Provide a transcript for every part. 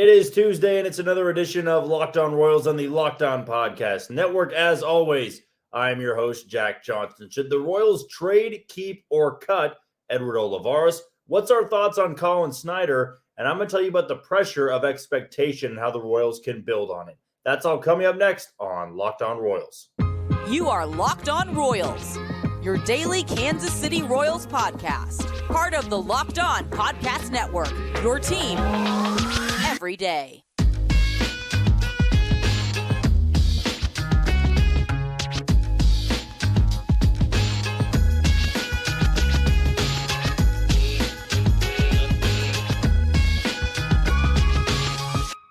It is Tuesday, and it's another edition of Locked On Royals on the Locked On Podcast Network. As always, I'm your host, Jack Johnson. Should the Royals trade, keep, or cut Edward Olivares? What's our thoughts on Collin Snider? And I'm going to tell you about the pressure of expectation and how the Royals can build on it. That's all coming up next on Locked On Royals. You are Locked On Royals, your daily Kansas City Royals podcast. Part of the Locked On Podcast Network, your team every day.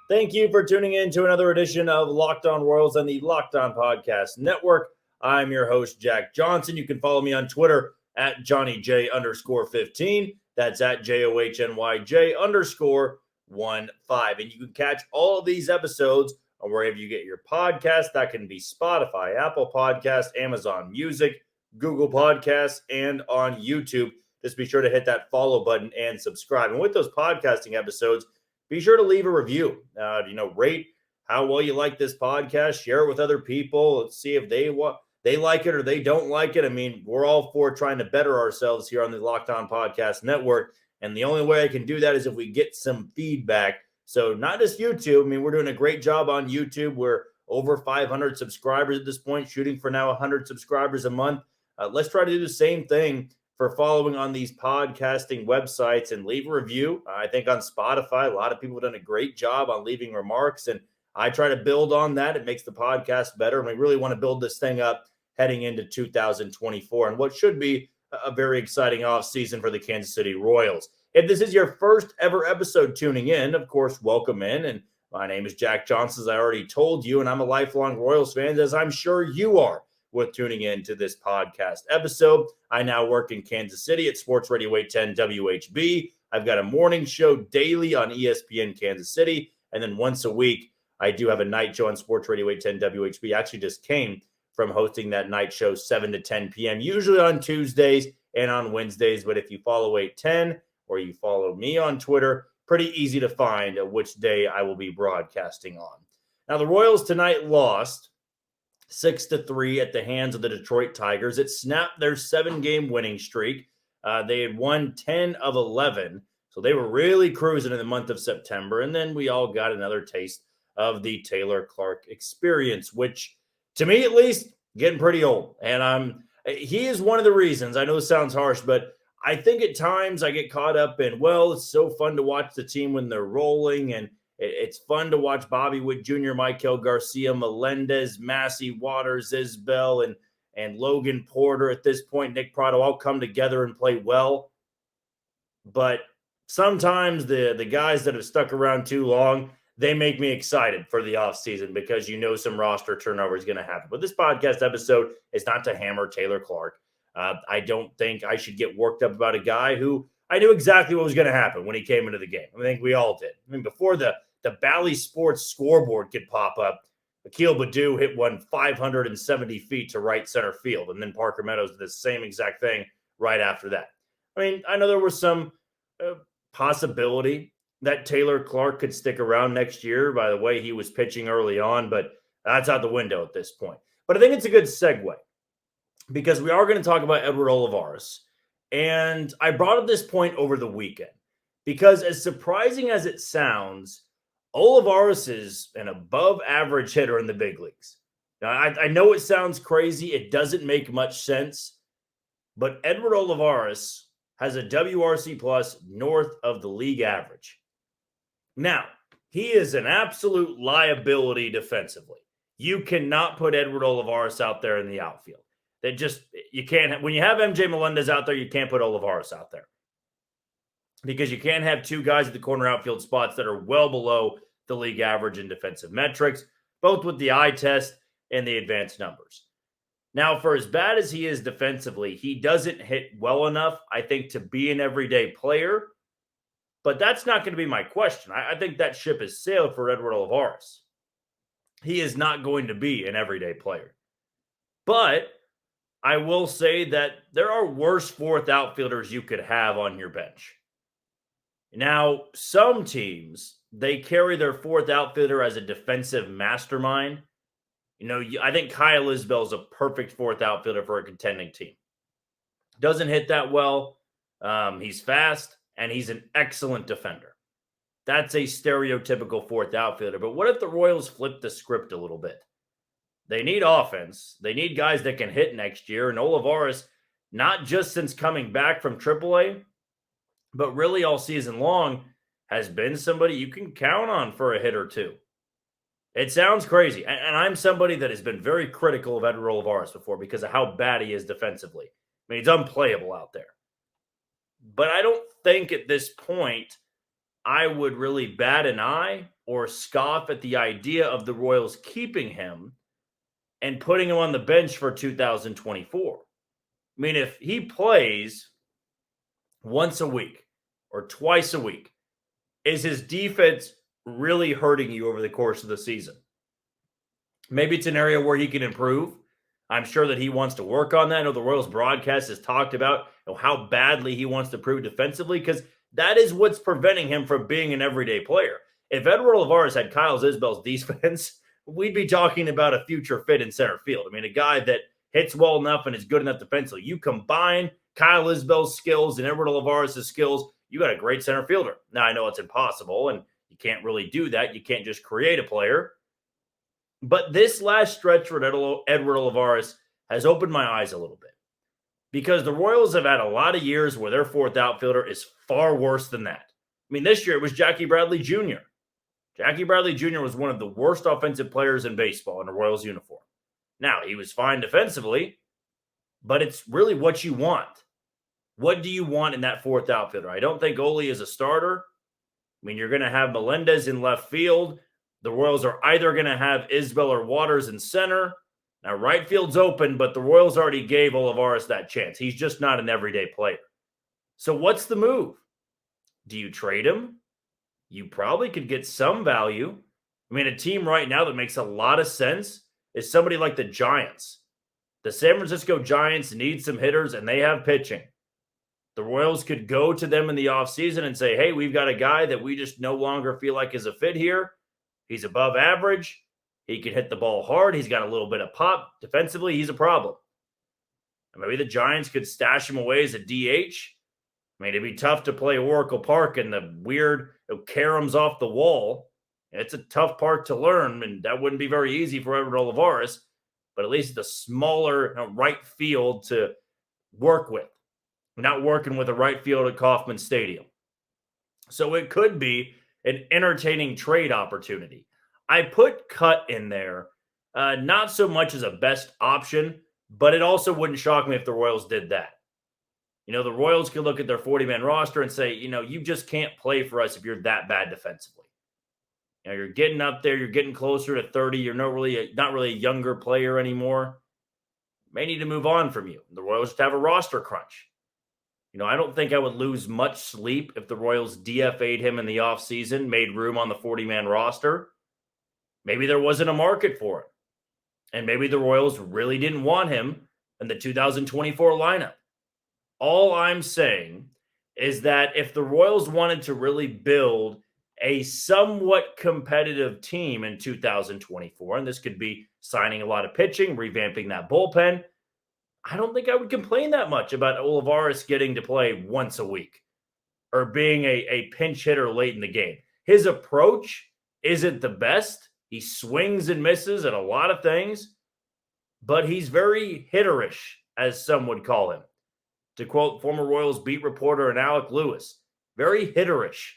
Thank you for tuning in to another edition of Locked On Royals on the Locked On Podcast Network. I'm your host, Jack Johnson. You can follow me on Twitter at JohnnyJ_15. That's at JOHNYJ_15. And you can catch all of these episodes on wherever you get your podcast. That can be Spotify, Apple Podcasts, Amazon Music, Google Podcasts, and on YouTube. Just be sure to hit that follow button and subscribe. And with those podcasting episodes, be sure to leave a review. Rate how well you like this podcast. Share it with other people. Let's see if they like it or they don't like it. I mean, we're all for trying to better ourselves here on the Locked On Podcast Network. And the only way I can do that is if we get some feedback. So not just YouTube. I mean, we're doing a great job on YouTube. We're over 500 subscribers at this point, shooting for now 100 subscribers a month. Let's try to do the same thing for following on these podcasting websites and leave a review. I think on Spotify, a lot of people have done a great job on leaving remarks, and I try to build on that. It makes the podcast better, and we really want to build this thing up heading into 2024 and what should be a very exciting offseason for the Kansas City Royals. If this is your first ever episode tuning in, of course, welcome in. And my name is Jack Johnson, as I already told you, and I'm a lifelong Royals fan, as I'm sure you are, with tuning in to this podcast episode. I now work in Kansas City at Sports Radio 810 WHB. I've got a morning show daily on ESPN Kansas City. And then once a week, I do have a night show on Sports Radio 810 WHB. I actually just came from hosting that night show 7 to 10 p.m., usually on Tuesdays and on Wednesdays. But if you follow 810 or you follow me on Twitter, pretty easy to find which day I will be broadcasting on. Now, the Royals tonight lost 6-3 at the hands of the Detroit Tigers. It snapped their 7-game winning streak. They had won 10 of 11, so they were really cruising in the month of September. And then we all got another taste of the Taylor Clark experience, which, to me at least, getting pretty old. And he is one of the reasons. I know this sounds harsh, but I think at times I get caught up in, well, it's so fun to watch the team when they're rolling, and it's fun to watch Bobby Witt Jr., Michael Garcia, Melendez, Massey, Waters, Isbell, and Logan Porter at this point, Nick Pratto, all come together and play well. But sometimes the guys that have stuck around too long, they make me excited for the offseason because some roster turnover is going to happen. But this podcast episode is not to hammer Taylor Clark. I don't think I should get worked up about a guy who I knew exactly what was going to happen when he came into the game. I think we all did. I mean, before the Bally Sports scoreboard could pop up, Akil Baddoo hit one 570 feet to right center field, and then Parker Meadows did the same exact thing right after that. I mean, I know there was some possibility that Taylor Clark could stick around next year by the way he was pitching early on, but that's out the window at this point. But I think it's a good segue because we are going to talk about Edward Olivares. And I brought up this point over the weekend because as surprising as it sounds, Olivares is an above-average hitter in the big leagues. Now, I know it sounds crazy. It doesn't make much sense. But Edward Olivares has a WRC plus north of the league average. Now, he is an absolute liability defensively. You cannot put Edward Olivares out there in the outfield. You can't. When you have MJ Melendez out there, you can't put Olivares out there. Because you can't have two guys at the corner outfield spots that are well below the league average in defensive metrics, both with the eye test and the advanced numbers. Now, for as bad as he is defensively, he doesn't hit well enough, I think, to be an everyday player. But that's not going to be my question. I think that ship has sailed for Edward Olivares. He is not going to be an everyday player. But I will say that there are worse fourth outfielders you could have on your bench. Now, some teams, they carry their fourth outfielder as a defensive mastermind. I think Kyle Isbell is a perfect fourth outfielder for a contending team. Doesn't hit that well. He's fast, and he's an excellent defender. That's a stereotypical fourth outfielder. But what if the Royals flip the script a little bit? They need offense. They need guys that can hit next year. And Olivares, not just since coming back from AAA, but really all season long, has been somebody you can count on for a hit or two. It sounds crazy. And I'm somebody that has been very critical of Edward Olivares before because of how bad he is defensively. I mean, he's unplayable out there. But I don't think at this point I would really bat an eye or scoff at the idea of the Royals keeping him and putting him on the bench for 2024. I mean, if he plays once a week or twice a week, is his defense really hurting you over the course of the season? Maybe it's an area where he can improve. I'm sure that he wants to work on that. I know the Royals broadcast has talked about how badly he wants to improve defensively because that is what's preventing him from being an everyday player. If Edward Olivares had Kyle Isbell's defense, we'd be talking about a future fit in center field. I mean, a guy that hits well enough and is good enough defensively. You combine Kyle Isbell's skills and Edward Olivares' skills, you got a great center fielder. Now, I know it's impossible, and you can't really do that. You can't just create a player. But this last stretch for Edward Olivares has opened my eyes a little bit because the Royals have had a lot of years where their fourth outfielder is far worse than that. I mean, this year it was Jackie Bradley Jr. Jackie Bradley Jr. was one of the worst offensive players in baseball in a Royals uniform. Now, he was fine defensively, but it's really what you want. What do you want in that fourth outfielder? I don't think Oli is a starter. I mean, you're going to have Melendez in left field. The Royals are either going to have Isbell or Waters in center. Now, right field's open, but the Royals already gave Olivares that chance. He's just not an everyday player. So what's the move? Do you trade him? You probably could get some value. I mean, a team right now that makes a lot of sense is somebody like the Giants. The San Francisco Giants need some hitters, and they have pitching. The Royals could go to them in the offseason and say, hey, we've got a guy that we just no longer feel like is a fit here. He's above average. He can hit the ball hard. He's got a little bit of pop. Defensively, he's a problem. And maybe the Giants could stash him away as a DH. I mean, it'd be tough to play Oracle Park and the weird caroms off the wall. It's a tough part to learn, and that wouldn't be very easy for Edward Olivares. But at least it's a smaller right field to work with. We're not working with a right field at Kauffman Stadium. So it could be an entertaining trade opportunity. I put Cut in there, not so much as a best option, but it also wouldn't shock me if the Royals did that. The Royals could look at their 40-man roster and say, you just can't play for us if you're that bad defensively. You're getting up there, you're getting closer to 30, you're not really a younger player anymore. May need to move on from you. The Royals just have a roster crunch. I don't think I would lose much sleep if the Royals DFA'd him in the offseason, made room on the 40-man roster. Maybe there wasn't a market for him. And maybe the Royals really didn't want him in the 2024 lineup. All I'm saying is that if the Royals wanted to really build a somewhat competitive team in 2024, and this could be signing a lot of pitching, revamping that bullpen, I don't think I would complain that much about Olivares getting to play once a week or being a pinch hitter late in the game. His approach isn't the best. He swings and misses at a lot of things, but he's very hitterish, as some would call him. To quote former Royals beat reporter and Alec Lewis, very hitterish.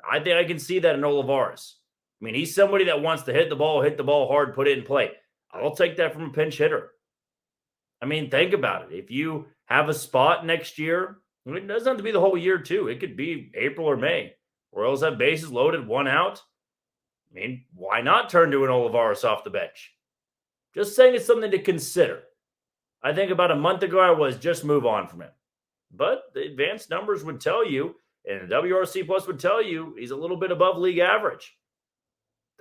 I think I can see that in Olivares. I mean, he's somebody that wants to hit the ball hard, put it in play. I'll take that from a pinch hitter. I mean, think about it. If you have a spot next year, it doesn't have to be the whole year, too. It could be April or May. Royals have bases loaded, one out. I mean, why not turn to an Olivares off the bench? Just saying it's something to consider. I think about a month ago I was just move on from him. But the advanced numbers would tell you, and the WRC Plus would tell you, he's a little bit above league average.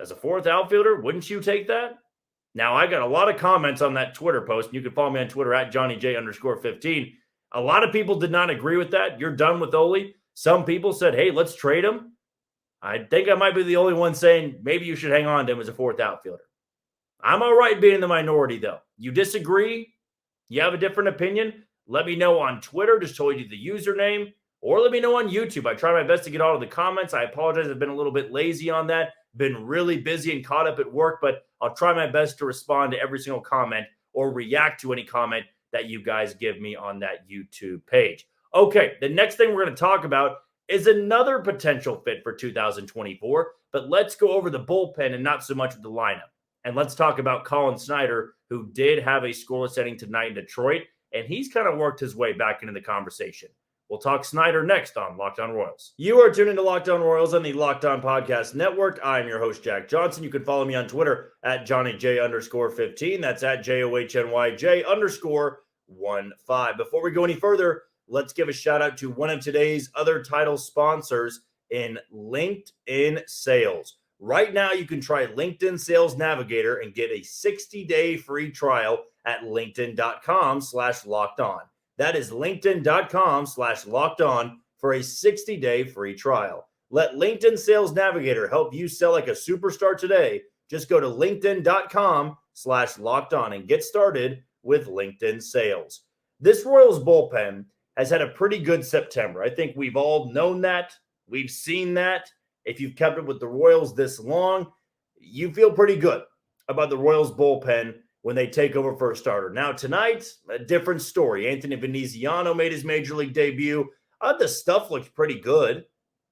As a fourth outfielder, wouldn't you take that? Now, I got a lot of comments on that Twitter post. You can follow me on Twitter at JohnnyJ_15. A lot of people did not agree with that. You're done with Oli. Some people said, hey, let's trade him. I think I might be the only one saying maybe you should hang on to him as a fourth outfielder. I'm all right being in the minority, though. You disagree? You have a different opinion? Let me know on Twitter. Just told you the username. Or let me know on YouTube. I try my best to get all of the comments. I apologize. I've been a little bit lazy on that. Been really busy and caught up at work, but I'll try my best to respond to every single comment or react to any comment that you guys give me on that YouTube page. Okay, the next thing we're going to talk about is another potential fit for 2024, but let's go over the bullpen and not so much with the lineup. And let's talk about Collin Snider, who did have a scoreless inning tonight in Detroit, and he's kind of worked his way back into the conversation. We'll talk Snider next on Locked On Royals. You are tuned into Locked On Royals on the Locked On Podcast Network. I'm your host, Jack Johnson. You can follow me on Twitter at JohnnyJ_15. That's at JOHNYJ_15. Before we go any further, let's give a shout out to one of today's other title sponsors in LinkedIn Sales. Right now, you can try LinkedIn Sales Navigator and get a 60-day free trial at linkedin.com/lockedon. That is linkedin.com/lockedon for a 60-day free trial. Let LinkedIn Sales Navigator help you sell like a superstar today. Just go to linkedin.com/lockedon and get started with LinkedIn Sales. This Royals bullpen has had a pretty good September. I think we've all known that. We've seen that. If you've kept up with the Royals this long, you feel pretty good about the Royals bullpen when they take over for a starter. Now, tonight, a different story. Anthony Veneziano made his major league debut. The stuff looks pretty good.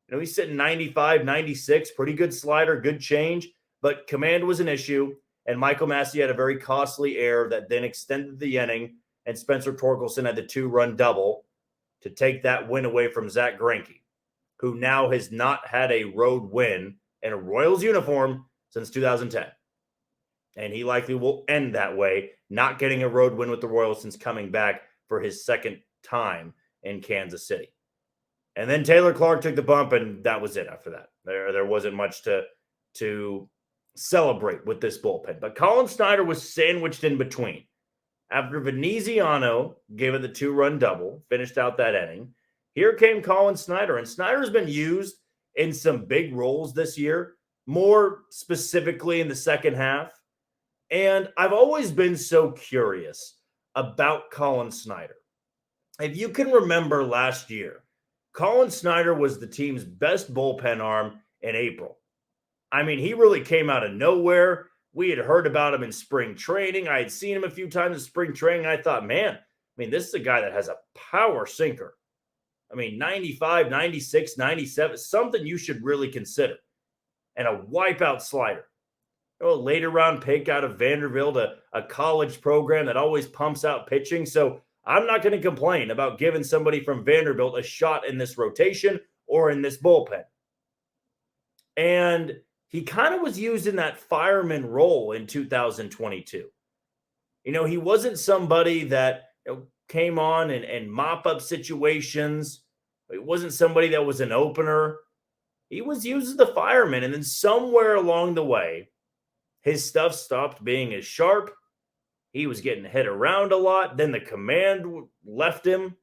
He's sitting 95, 96, pretty good slider, good change, but command was an issue, and Michael Massey had a very costly error that then extended the inning, and Spencer Torkelson had the 2-run double to take that win away from Zach Greinke, who now has not had a road win in a Royals uniform since 2010. And he likely will end that way, not getting a road win with the Royals since coming back for his second time in Kansas City. And then Taylor Clark took the bump, and that was it after that. There wasn't much to celebrate with this bullpen. But Collin Snider was sandwiched in between. After Veneziano gave it the 2-run double, finished out that inning, here came Collin Snider. And Snider's been used in some big roles this year, more specifically in the second half. And I've always been so curious about Collin Snider. If you can remember last year, Collin Snider was the team's best bullpen arm in April. I mean, he really came out of nowhere. We had heard about him in spring training. I had seen him a few times in spring training. I thought, man, this is a guy that has a power sinker. 95, 96, 97, something you should really consider. And a wipeout slider. A later round pick out of Vanderbilt, a college program that always pumps out pitching. So I'm not going to complain about giving somebody from Vanderbilt a shot in this rotation or in this bullpen. And he kind of was used in that fireman role in 2022. He wasn't somebody that came on and mop up situations. It wasn't somebody that was an opener. He was used as the fireman. And then somewhere along the way, his stuff stopped being as sharp. He was getting hit around a lot. Then the command left him.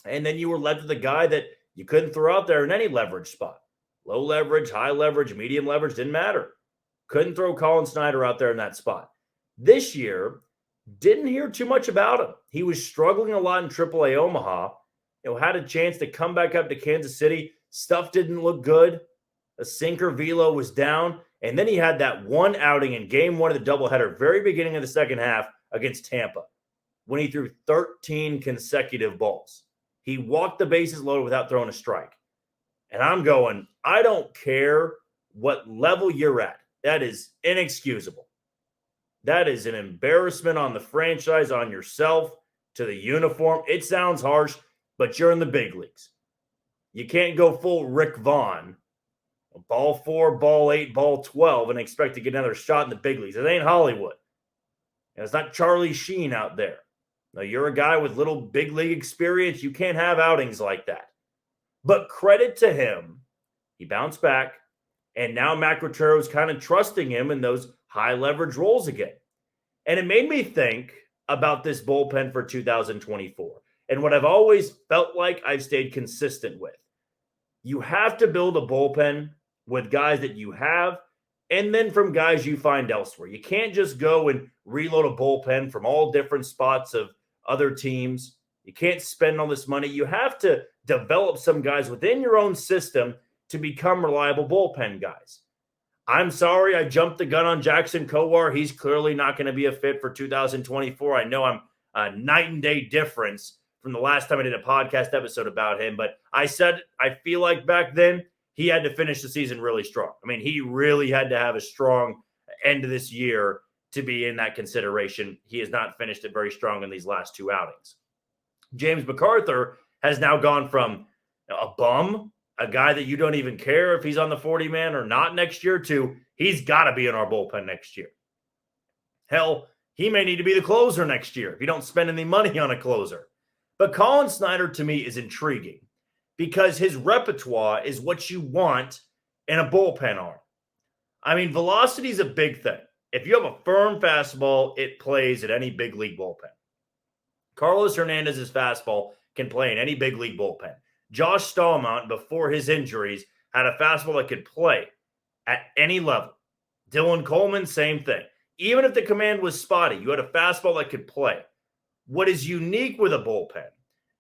And then you were left with a guy that you couldn't throw out there in any leverage spot. Low leverage, high leverage, medium leverage, didn't matter. Couldn't throw Collin Snider out there in that spot. This year, didn't hear too much about him. He was struggling a lot in AAA Omaha. Had a chance to come back up to Kansas City. Stuff didn't look good. A sinker velo was down. And then he had that one outing in game one of the doubleheader, very beginning of the second half against Tampa, when he threw 13 consecutive balls. He walked the bases loaded without throwing a strike. And I'm going, I don't care what level you're at. That is inexcusable. That is an embarrassment on the franchise, on yourself, to the uniform. It sounds harsh, but you're in the big leagues. You can't go full Rick Vaughn, ball 4, ball 8, ball 12, and expect to get another shot in the big leagues. It ain't Hollywood. And it's not Charlie Sheen out there. Now, you're a guy with little big league experience. You can't have outings like that. But credit to him, he bounced back, and now Matt Quintero is kind of trusting him in those high leverage roles again. And it made me think about this bullpen for 2024 and what I've always felt like I've stayed consistent with. You have to build a bullpen with guys that you have and then from guys you find elsewhere. You can't just go and reload a bullpen from all different spots of other teams. You can't spend all this money. You have to develop some guys within your own system to become reliable bullpen guys. I'm sorry I jumped the gun on Jackson Kowar. He's clearly not going to be a fit for 2024. I know I'm a night and day difference from the last time I did a podcast episode about him, but I said I feel like back then he had to finish the season really strong. I mean, he really had to have a strong end of this year to be in that consideration. He has not finished it very strong in these last two outings. James McArthur has now gone from a bum, a guy that you don't even care if he's on the 40-man or not next year, to he's got to be in our bullpen next year. Hell, he may need to be the closer next year if you don't spend any money on a closer. But Collin Snider, to me, is intriguing because his repertoire is what you want in a bullpen arm. I mean, velocity is a big thing. If you have a firm fastball, it plays at any big league bullpen. Carlos Hernandez's fastball can play in any big league bullpen. Josh Stallmont, before his injuries, had a fastball that could play at any level. Dylan Coleman, same thing. Even if the command was spotty, you had a fastball that could play. What is unique with a bullpen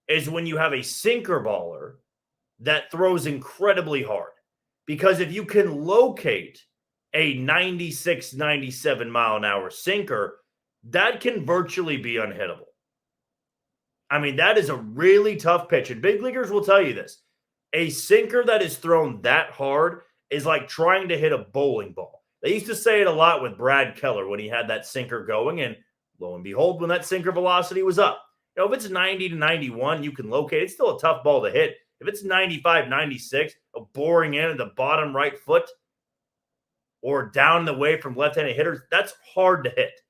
is when you have a sinker baller that throws incredibly hard. Because if you can locate a 96, 97 mile an hour sinker, that can virtually be unhittable. I mean, that is a really tough pitch. And big leaguers will tell you this. A sinker that is thrown that hard is like trying to hit a bowling ball. They used to say it a lot with Brad Keller when he had that sinker going. And lo and behold, when that sinker velocity was up. You know, if it's 90 to 91, you can locate. It's still a tough ball to hit. If it's 95, 96, a boring in at the bottom right foot or down the way from left-handed hitters, that's hard to hit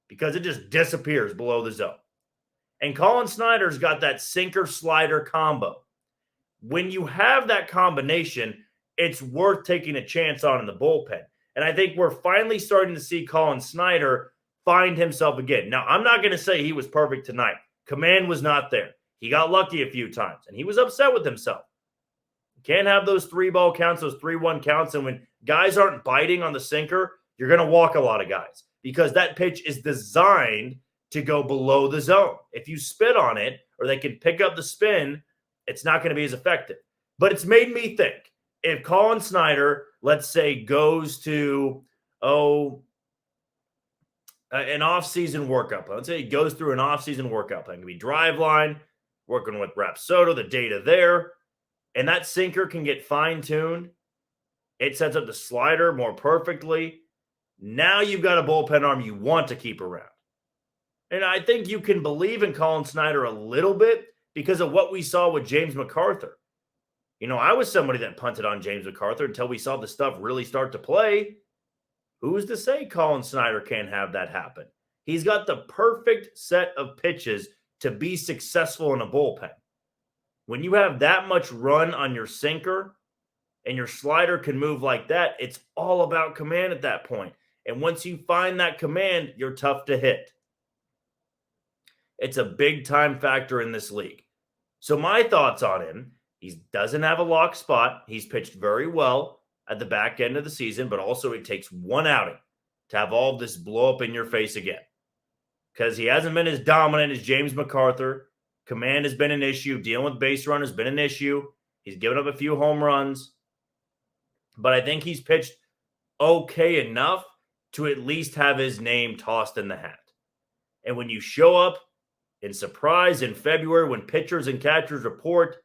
because it just disappears below the zone. And Collin Snider's got that sinker-slider combo. When you have that combination, it's worth taking a chance on in the bullpen. And I think we're finally starting to see Collin Snider find himself again. Now, I'm not going to say he was perfect tonight. Command was not there. He got lucky a few times, and he was upset with himself. You can't have those 3-ball counts, those 3-1 counts, and when guys aren't biting on the sinker, you're going to walk a lot of guys because that pitch is designed to go below the zone. If you spit on it or they can pick up the spin, it's not going to be as effective. But it's made me think, if Collin Snider, let's say, goes to, an off-season workout plan. Let's say he goes through an off-season workout plan. It can be Driveline, working with Rapsodo, the data there, and that sinker can get fine-tuned. It sets up the slider more perfectly. Now you've got a bullpen arm you want to keep around. And I think you can believe in Collin Snider a little bit because of what we saw with James McArthur. You know, I was somebody that punted on James McArthur until we saw the stuff really start to play. Who's to say Collin Snider can't have that happen? He's got the perfect set of pitches to be successful in a bullpen. When you have that much run on your sinker and your slider can move like that, it's all about command at that point. And once you find that command, you're tough to hit. It's a big time factor in this league. So my thoughts on him, he doesn't have a lock spot. He's pitched very well at the back end of the season, but also it takes one outing to have all of this blow up in your face again. Because he hasn't been as dominant as James McArthur. Command has been an issue. Dealing with base runners has been an issue. He's given up a few home runs. But I think he's pitched okay enough to at least have his name tossed in the hat. And when you show up in surprise in February when pitchers and catchers report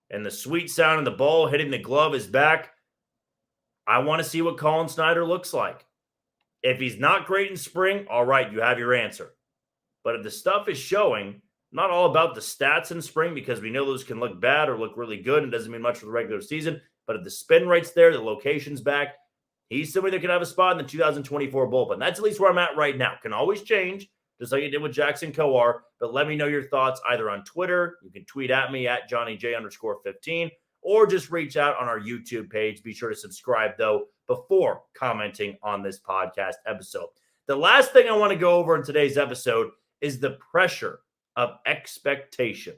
and the sweet sound of the ball hitting the glove is back, I want to see what Collin Snider looks like. If he's not great in spring, all right, you have your answer. But if the stuff is showing, not all about the stats in spring because we know those can look bad or look really good and doesn't mean much for the regular season. But if the spin rate's there, the location's back, he's somebody that can have a spot in the 2024 bullpen. That's at least where I'm at right now. Can always change, just like it did with Jackson Kowar. But let me know your thoughts either on Twitter. You can tweet at me at JohnnyJ_15. Or just reach out on our YouTube page. Be sure to subscribe, though, before commenting on this podcast episode. The last thing I want to go over in today's episode is the pressure of expectation.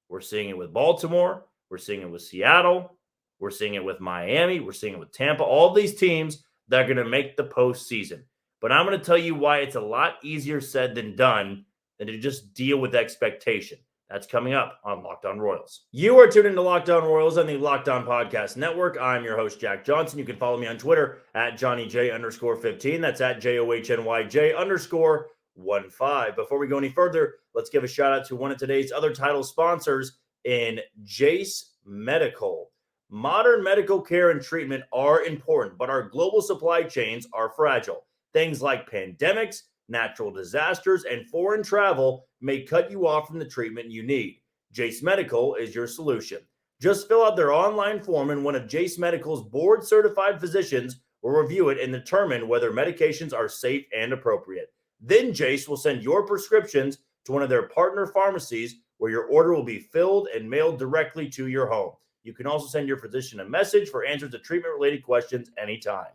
We're seeing it with Baltimore. We're seeing it with Seattle. We're seeing it with Miami. We're seeing it with Tampa. All these teams that are going to make the postseason. But I'm going to tell you why it's a lot easier said than done than to just deal with expectation. That's coming up on Locked On Royals. You are tuned into Locked On Royals on the Locked On Podcast Network. I'm your host, Jack Johnson. You can follow me on Twitter at JohnnyJ_15. That's at JOHNYJ_15. Before we go any further, let's give a shout out to one of today's other title sponsors in Jase Medical. Modern medical care and treatment are important, but our global supply chains are fragile. Things like pandemics, natural disasters, and foreign travel may cut you off from the treatment you need. Jase Medical is your solution. Just fill out their online form and one of Jase Medical's board-certified physicians will review it and determine whether medications are safe and appropriate. Then Jase will send your prescriptions to one of their partner pharmacies where your order will be filled and mailed directly to your home. You can also send your physician a message for answers to treatment-related questions anytime.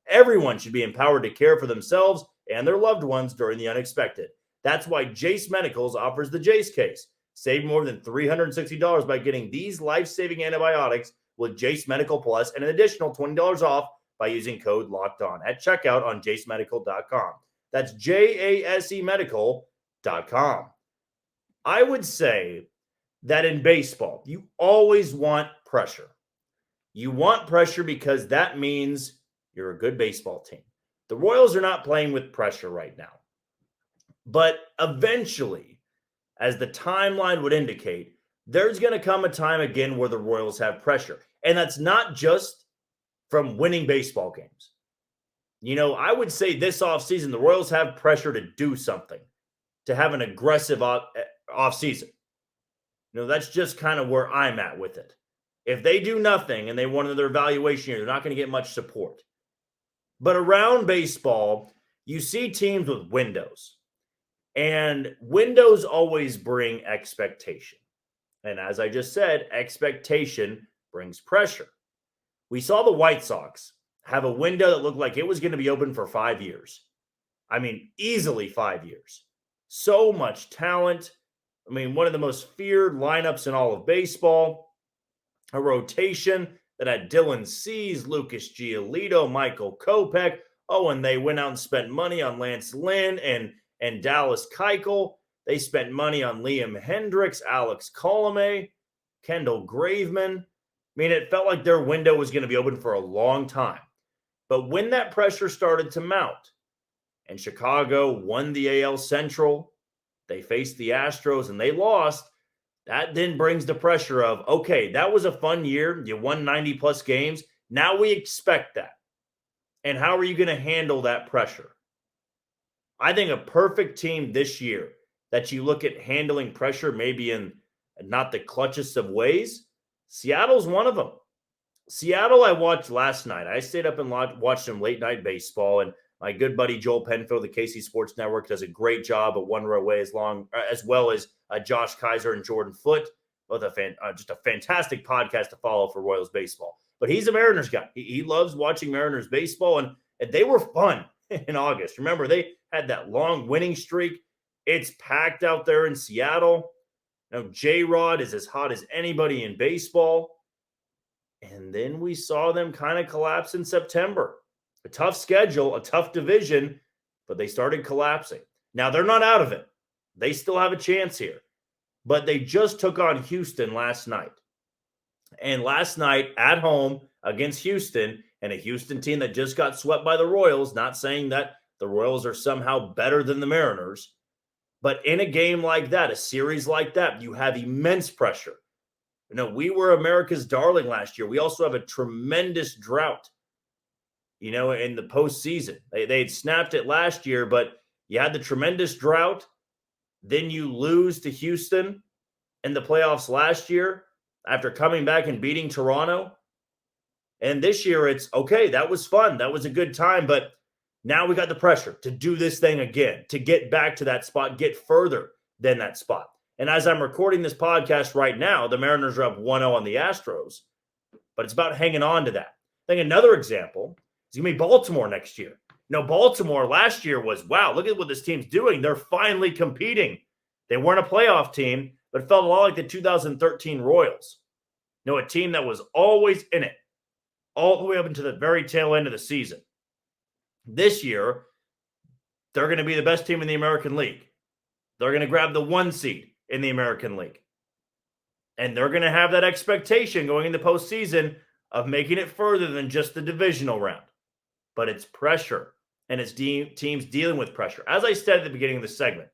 Everyone should be empowered to care for themselves and their loved ones during the unexpected. That's why Jase Medicals offers the Jase case. Save more than $360 by getting these life-saving antibiotics with Jase Medical Plus and an additional $20 off by using code LOCKEDON at checkout on jasemedical.com. That's JASEmedical.com. I would say that in baseball, you always want pressure. You want pressure because that means you're a good baseball team. The Royals are not playing with pressure right now. But eventually, as the timeline would indicate, there's going to come a time again where the Royals have pressure. And that's not just from winning baseball games. You know, I would say this offseason, the Royals have pressure to do something, to have an aggressive offseason. You know, that's just kind of where I'm at with it. If they do nothing and they want another evaluation here, they're not going to get much support. But around baseball, you see teams with windows. And windows always bring expectation. And as I just said, expectation brings pressure. We saw the White Sox have a window that looked like it was going to be open for 5 years. I mean, easily 5 years. So much talent. I mean, one of the most feared lineups in all of baseball. A rotation that had Dylan Cease, Lucas Giolito, Michael Kopech. Oh, and they went out and spent money on Lance Lynn and Dallas Keuchel. They spent money on Liam Hendricks, Alex Colomé, Kendall Graveman. I mean, it felt like their window was going to be open for a long time. But when that pressure started to mount, and Chicago won the AL Central, they faced the Astros and they lost, that then brings the pressure of, okay, that was a fun year. You won 90-plus games. Now we expect that. And how are you going to handle that pressure? I think a perfect team this year that you look at handling pressure maybe in not the clutchest of ways, Seattle's one of them. Seattle I watched last night. I stayed up and watched some late-night baseball, and my good buddy Joel Penfield, the KC Sports Network, does a great job at One Row Away as well as Josh Kaiser and Jordan Foote. Both just a fantastic podcast to follow for Royals baseball. But he's a Mariners guy. He loves watching Mariners baseball, and they were fun in August. Remember, they had that long winning streak. It's packed out there in Seattle. Now, J-Rod is as hot as anybody in baseball. And then we saw them kind of collapse in September. A tough schedule, a tough division, but they started collapsing. Now, they're not out of it. They still have a chance here. But they just took on Houston last night. And last night at home against Houston, and a Houston team that just got swept by the Royals, not saying that the Royals are somehow better than the Mariners, but in a game like that, a series like that, you have immense pressure. You know, we were America's darling last year. We also have a tremendous drought, you know, in the postseason. They had snapped it last year, but you had the tremendous drought. Then you lose to Houston in the playoffs last year after coming back and beating Toronto. And this year it's, okay, that was fun. That was a good time. But now we got the pressure to do this thing again, to get back to that spot, get further than that spot. And as I'm recording this podcast right now, the Mariners are up 1-0 on the Astros. But it's about hanging on to that. I think another example is going to be Baltimore next year. You know, Baltimore last year was, wow, look at what this team's doing. They're finally competing. They weren't a playoff team, but it felt a lot like the 2013 Royals. A team that was always in it all the way up into the very tail end of the season. This year, they're going to be the best team in the American League. They're going to grab the 1 seed in the American League. And they're going to have that expectation going into postseason of making it further than just the divisional round. But it's pressure, and it's teams dealing with pressure. As I said at the beginning of the segment,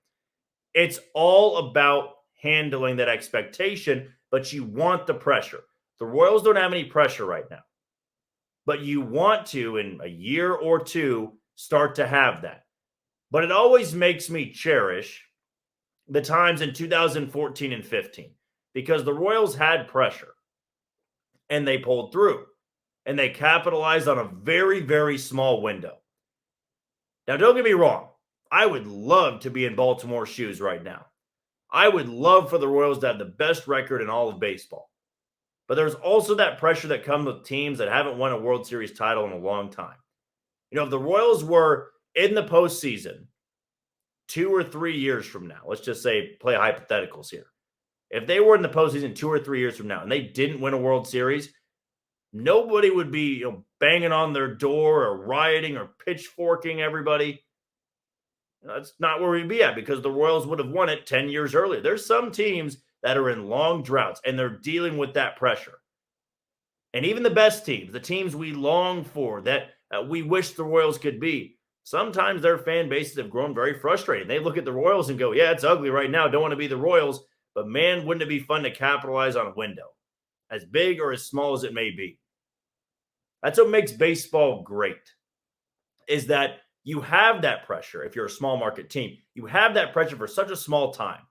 it's all about handling that expectation, but you want the pressure. The Royals don't have any pressure right now. But you want to, in a year or two, start to have that. But it always makes me cherish the times in 2014 and 15 because the Royals had pressure and they pulled through and they capitalized on a very, very small window. Now, don't get me wrong. I would love to be in Baltimore's shoes right now. I would love for the Royals to have the best record in all of baseball. But there's also that pressure that comes with teams that haven't won a World Series title in a long time. If the Royals were in the postseason 2 or 3 years from now, let's just say play hypotheticals here. If they were in the postseason 2 or 3 years from now and they didn't win a World Series, nobody would be banging on their door or rioting or pitchforking everybody. That's not where we'd be at because the Royals would have won it 10 years earlier. There's some teams that are in long droughts, and they're dealing with that pressure. And even the best teams, the teams we long for, that we wish the Royals could be, sometimes their fan bases have grown very frustrated. They look at the Royals and go, yeah, it's ugly right now. Don't want to be the Royals. But man, wouldn't it be fun to capitalize on a window, as big or as small as it may be. That's what makes baseball great, is that you have that pressure. If you're a small market team, you have that pressure for such a small time.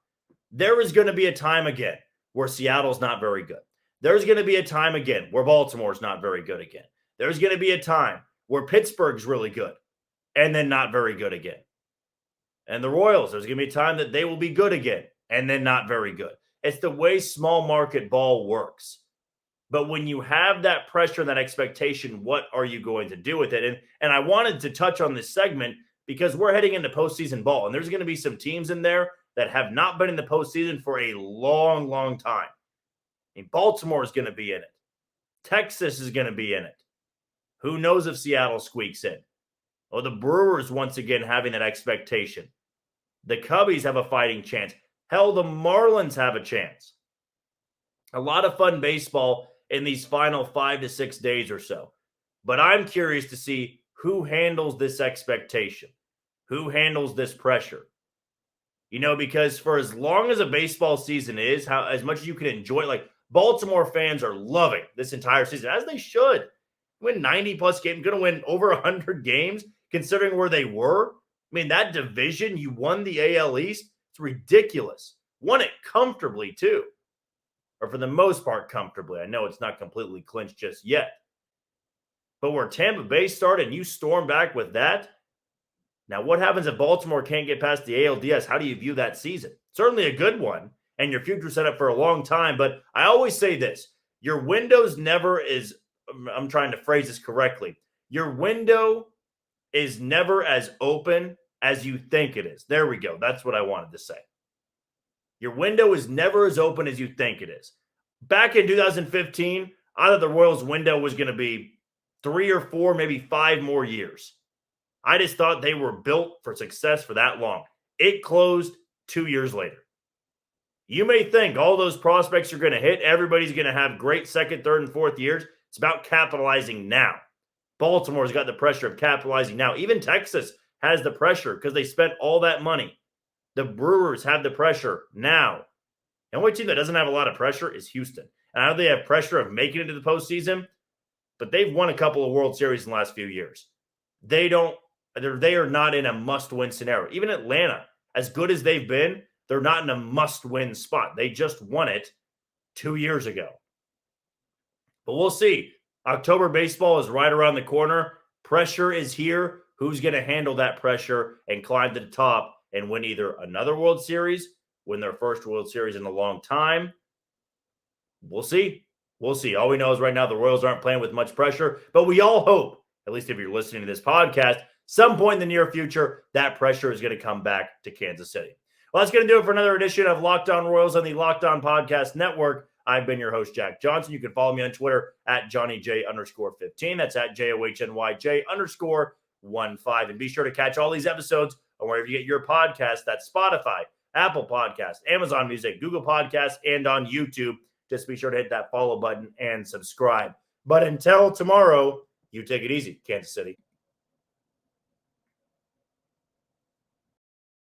There is going to be a time again where Seattle's not very good. There's going to be a time again where Baltimore's not very good again. There's going to be a time where Pittsburgh's really good and then not very good again. And the Royals, there's going to be a time that they will be good again and then not very good. It's the way small market ball works. But when you have that pressure and that expectation, what are you going to do with it? And I wanted to touch on this segment because we're heading into postseason ball, and there's going to be some teams in there that have not been in the postseason for a long, long time. Baltimore is going to be in it. Texas is going to be in it. Who knows if Seattle squeaks in? Oh, the Brewers once again having that expectation. The Cubbies have a fighting chance. Hell, the Marlins have a chance. A lot of fun baseball in these final 5 to 6 days or so. But I'm curious to see who handles this expectation. Who handles this pressure? Because for as long as a baseball season is, as much as you can enjoy it, like Baltimore fans are loving this entire season, as they should. Win 90-plus games, going to win over 100 games, considering where they were. That division, you won the AL East. It's ridiculous. Won it comfortably, too. Or for the most part, comfortably. I know it's not completely clinched just yet. But where Tampa Bay started and you storm back with that, now, what happens if Baltimore can't get past the ALDS? How do you view that season? Certainly a good one, and your future set up for a long time. But I always say this. Your window's never is, I'm trying to phrase this correctly. Your window is never as open as you think it is. There we go. That's what I wanted to say. Your window is never as open as you think it is. Back in 2015, I thought the Royals' window was going to be 3 or 4, maybe 5 more years. I just thought they were built for success for that long. It closed 2 years later. You may think all those prospects are going to hit. Everybody's going to have great second, third, and fourth years. It's about capitalizing now. Baltimore's got the pressure of capitalizing now. Even Texas has the pressure because they spent all that money. The Brewers have the pressure now. The only team that doesn't have a lot of pressure is Houston. And I know they have pressure of making it to the postseason, but they've won a couple of World Series in the last few years. They are not in a must-win scenario. Even Atlanta, as good as they've been, they're not in a must-win spot. They just won it 2 years ago. But we'll see. October baseball is right around the corner. Pressure is here. Who's going to handle that pressure and climb to the top and win either another World Series, win their first World Series in a long time? We'll see. We'll see. All we know is right now the Royals aren't playing with much pressure, but we all hope, at least if you're listening to this podcast, some point in the near future, that pressure is going to come back to Kansas City. Well, that's going to do it for another edition of Locked On Royals on the Locked On Podcast Network. I've been your host, Jack Johnson. You can follow me on Twitter at JohnnyJ_15. That's at JOHNYJ_15. And be sure to catch all these episodes on wherever you get your podcast. That's Spotify, Apple Podcasts, Amazon Music, Google Podcasts, and on YouTube. Just be sure to hit that follow button and subscribe. But until tomorrow, you take it easy, Kansas City.